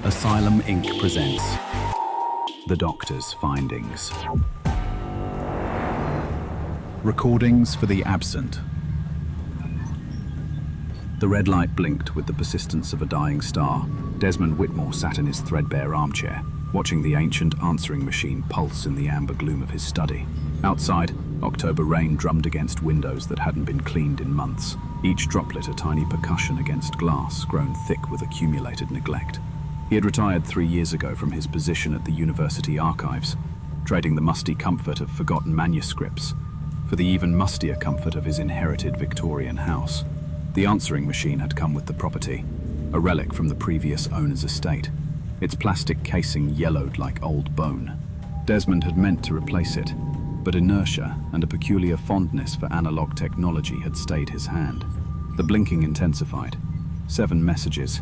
Asylum Inc. presents The Doctor's Findings. Recordings for the absent. The red light blinked with the persistence of a dying star. Desmond Whitmore sat in his threadbare armchair, watching the ancient answering machine pulse in the amber gloom of his study. Outside, October rain drummed against windows that hadn't been cleaned in months, each droplet a tiny percussion against glass grown thick with accumulated neglect. He had retired 3 years ago from his position at the university archives, trading the musty comfort of forgotten manuscripts for the even mustier comfort of his inherited Victorian house. The answering machine had come with the property, a relic from the previous owner's estate, its plastic casing yellowed like old bone. Desmond had meant to replace it, but inertia and a peculiar fondness for analog technology had stayed his hand. The blinking intensified. 7 messages,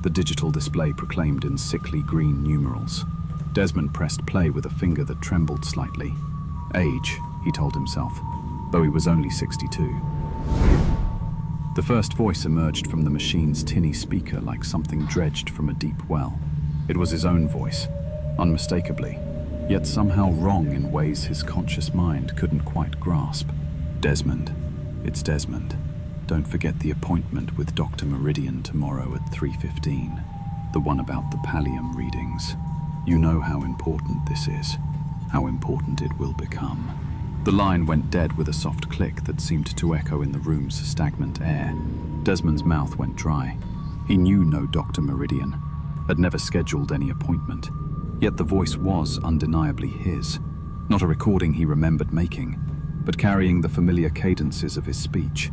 the digital display proclaimed in sickly green numerals. Desmond pressed play with a finger that trembled slightly. Age, he told himself, though he was only 62. The first voice emerged from the machine's tinny speaker like something dredged from a deep well. It was his own voice, unmistakably, yet somehow wrong in ways his conscious mind couldn't quite grasp. Desmond, it's Desmond. Don't forget the appointment with Dr. Meridian tomorrow at 3:15. The one about the pallium readings. You know how important this is, how important it will become. The line went dead with a soft click that seemed to echo in the room's stagnant air. Desmond's mouth went dry. He knew no Dr. Meridian, had never scheduled any appointment, yet the voice was undeniably his. Not a recording he remembered making, but carrying the familiar cadences of his speech,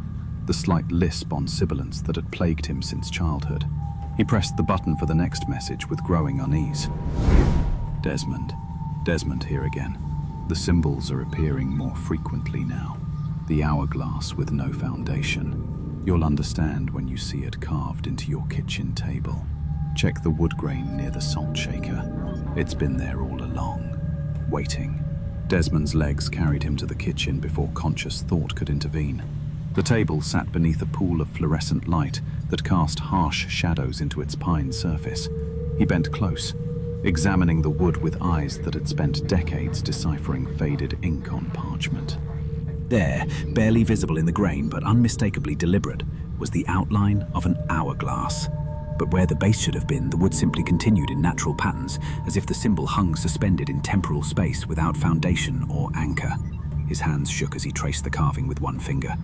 the slight lisp on sibilance that had plagued him since childhood. He pressed the button for the next message with growing unease. Desmond here again. The symbols are appearing more frequently now. The hourglass with no foundation. You'll understand when you see it carved into your kitchen table. Check the wood grain near the salt shaker. It's been there all along, waiting. Desmond's legs carried him to the kitchen before conscious thought could intervene. The table sat beneath a pool of fluorescent light that cast harsh shadows into its pine surface. He bent close, examining the wood with eyes that had spent decades deciphering faded ink on parchment. There, barely visible in the grain but unmistakably deliberate, was the outline of an hourglass. But where the base should have been, the wood simply continued in natural patterns, as if the symbol hung suspended in temporal space without foundation or anchor. His hands shook as he traced the carving with one finger.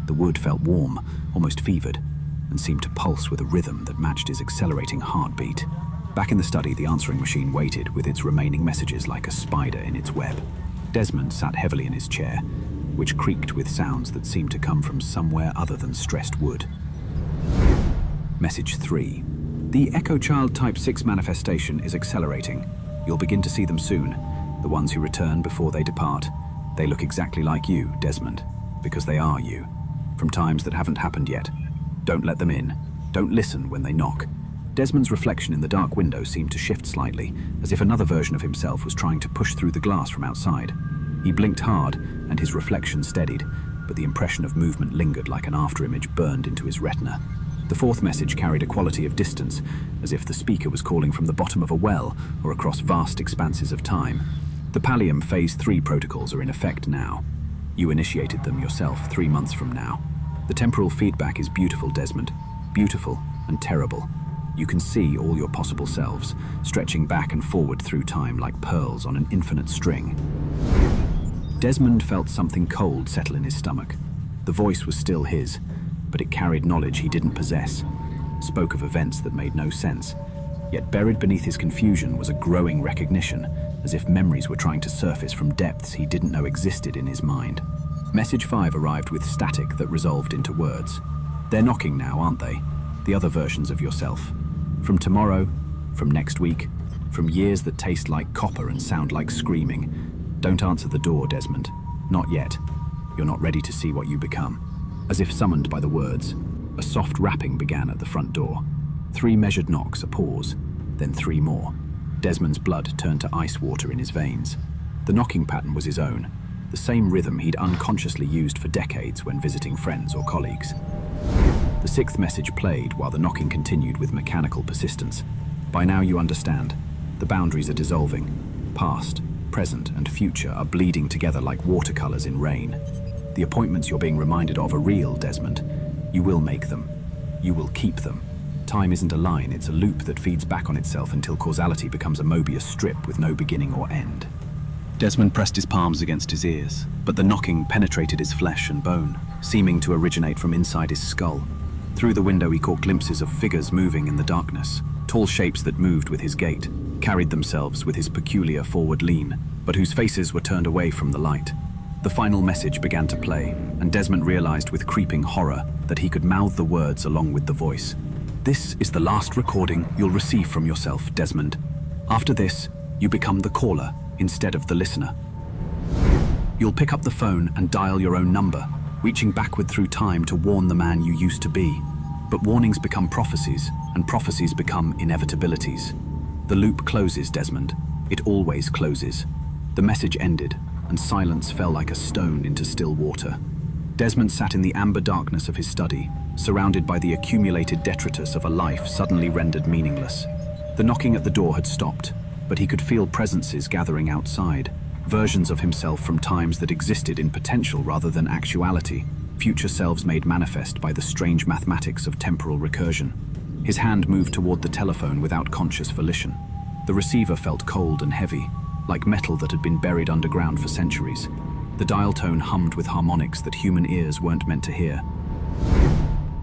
The wood felt warm, almost fevered, and seemed to pulse with a rhythm that matched his accelerating heartbeat. Back in the study, the answering machine waited with its remaining messages like a spider in its web. Desmond sat heavily in his chair, which creaked with sounds that seemed to come from somewhere other than stressed wood. Message 3. The Echo Child Type 6 manifestation is accelerating. You'll begin to see them soon, the ones who return before they depart. They look exactly like you, Desmond, because they are you, from times that haven't happened yet. Don't let them in. Don't listen when they knock. Desmond's reflection in the dark window seemed to shift slightly, as if another version of himself was trying to push through the glass from outside. He blinked hard, and his reflection steadied, but the impression of movement lingered like an afterimage burned into his retina. The fourth message carried a quality of distance, as if the speaker was calling from the bottom of a well or across vast expanses of time. The Pallium Phase 3 protocols are in effect now. You initiated them yourself 3 months from now. The temporal feedback is beautiful, Desmond. Beautiful and terrible. You can see all your possible selves, stretching back and forward through time like pearls on an infinite string. Desmond felt something cold settle in his stomach. The voice was still his, but it carried knowledge he didn't possess, spoke of events that made no sense. Yet buried beneath his confusion was a growing recognition, as if memories were trying to surface from depths he didn't know existed in his mind. Message 5 arrived with static that resolved into words. They're knocking now, aren't they? The other versions of yourself. From tomorrow, from next week, from years that taste like copper and sound like screaming. Don't answer the door, Desmond. Not yet. You're not ready to see what you become. As if summoned by the words, a soft rapping began at the front door. 3 measured knocks, a pause, then 3 more. Desmond's blood turned to ice water in his veins. The knocking pattern was his own, the same rhythm he'd unconsciously used for decades when visiting friends or colleagues. The 6th message played while the knocking continued with mechanical persistence. By now you understand. The boundaries are dissolving. Past, present, and future are bleeding together like watercolors in rain. The appointments you're being reminded of are real, Desmond. You will make them. You will keep them. Time isn't a line, it's a loop that feeds back on itself until causality becomes a Mobius strip with no beginning or end. Desmond pressed his palms against his ears, but the knocking penetrated his flesh and bone, seeming to originate from inside his skull. Through the window he caught glimpses of figures moving in the darkness, tall shapes that moved with his gait, carried themselves with his peculiar forward lean, but whose faces were turned away from the light. The final message began to play, and Desmond realized with creeping horror that he could mouth the words along with the voice. This is the last recording you'll receive from yourself, Desmond. After this, you become the caller instead of the listener. You'll pick up the phone and dial your own number, reaching backward through time to warn the man you used to be. But warnings become prophecies, and prophecies become inevitabilities. The loop closes, Desmond. It always closes. The message ended, and silence fell like a stone into still water. Desmond sat in the amber darkness of his study, surrounded by the accumulated detritus of a life suddenly rendered meaningless. The knocking at the door had stopped, but he could feel presences gathering outside, versions of himself from times that existed in potential rather than actuality, future selves made manifest by the strange mathematics of temporal recursion. His hand moved toward the telephone without conscious volition. The receiver felt cold and heavy, like metal that had been buried underground for centuries. The dial tone hummed with harmonics that human ears weren't meant to hear.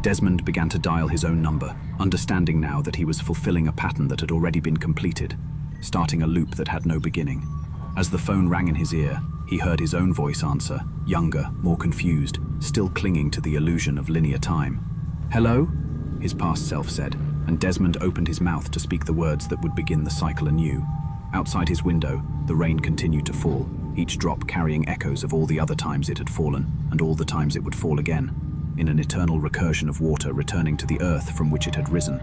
Desmond began to dial his own number, understanding now that he was fulfilling a pattern that had already been completed, starting a loop that had no beginning. As the phone rang in his ear, he heard his own voice answer, younger, more confused, still clinging to the illusion of linear time. "Hello?" his past self said, and Desmond opened his mouth to speak the words that would begin the cycle anew. Outside his window, the rain continued to fall, each drop carrying echoes of all the other times it had fallen, and all the times it would fall again, in an eternal recursion of water returning to the earth from which it had risen.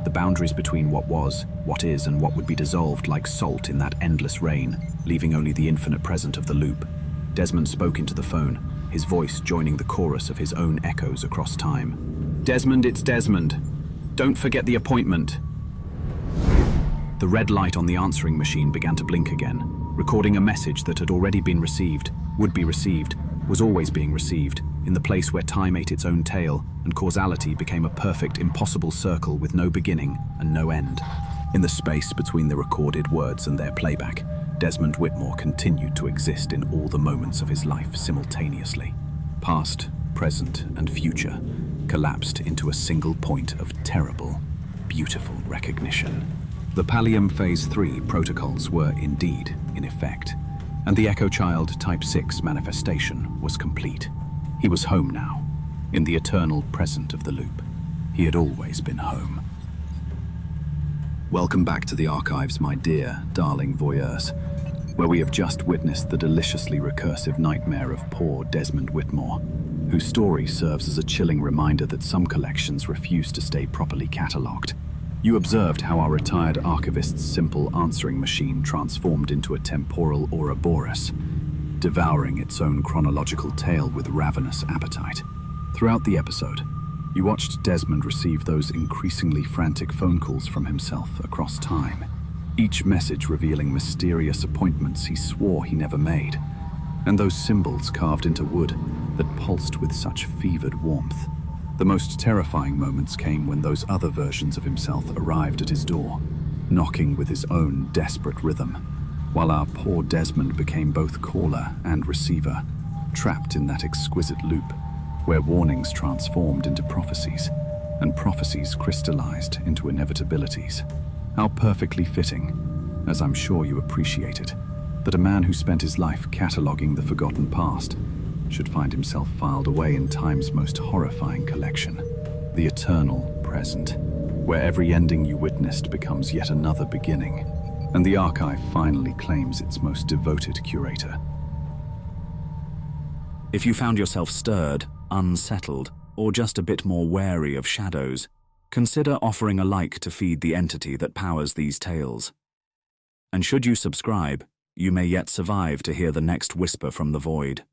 The boundaries between what was, what is, and what would be dissolved like salt in that endless rain, leaving only the infinite present of the loop. Desmond spoke into the phone, his voice joining the chorus of his own echoes across time. "Desmond, it's Desmond. Don't forget the appointment." The red light on the answering machine began to blink again, recording a message that had already been received, would be received, was always being received, in the place where time ate its own tail and causality became a perfect, impossible circle with no beginning and no end. In the space between the recorded words and their playback, Desmond Whitmore continued to exist in all the moments of his life simultaneously. Past, present, and future collapsed into a single point of terrible, beautiful recognition. The Pallium Phase 3 protocols were indeed in effect, and the Echo Child Type 6 manifestation was complete. He was home now, in the eternal present of the loop. He had always been home. Welcome back to the archives, my dear, darling voyeurs, where we have just witnessed the deliciously recursive nightmare of poor Desmond Whitmore, whose story serves as a chilling reminder that some collections refuse to stay properly catalogued. You observed how our retired archivist's simple answering machine transformed into a temporal Ouroboros, devouring its own chronological tale with ravenous appetite. Throughout the episode, you watched Desmond receive those increasingly frantic phone calls from himself across time, each message revealing mysterious appointments he swore he never made, and those symbols carved into wood that pulsed with such fevered warmth. The most terrifying moments came when those other versions of himself arrived at his door, knocking with his own desperate rhythm, while our poor Desmond became both caller and receiver, trapped in that exquisite loop, where warnings transformed into prophecies, and prophecies crystallized into inevitabilities. How perfectly fitting, as I'm sure you appreciate it, that a man who spent his life cataloging the forgotten past should find himself filed away in time's most horrifying collection, the eternal present, where every ending you witnessed becomes yet another beginning, and the archive finally claims its most devoted curator. If you found yourself stirred, unsettled, or just a bit more wary of shadows, consider offering a like to feed the entity that powers these tales. And should you subscribe, you may yet survive to hear the next whisper from the void.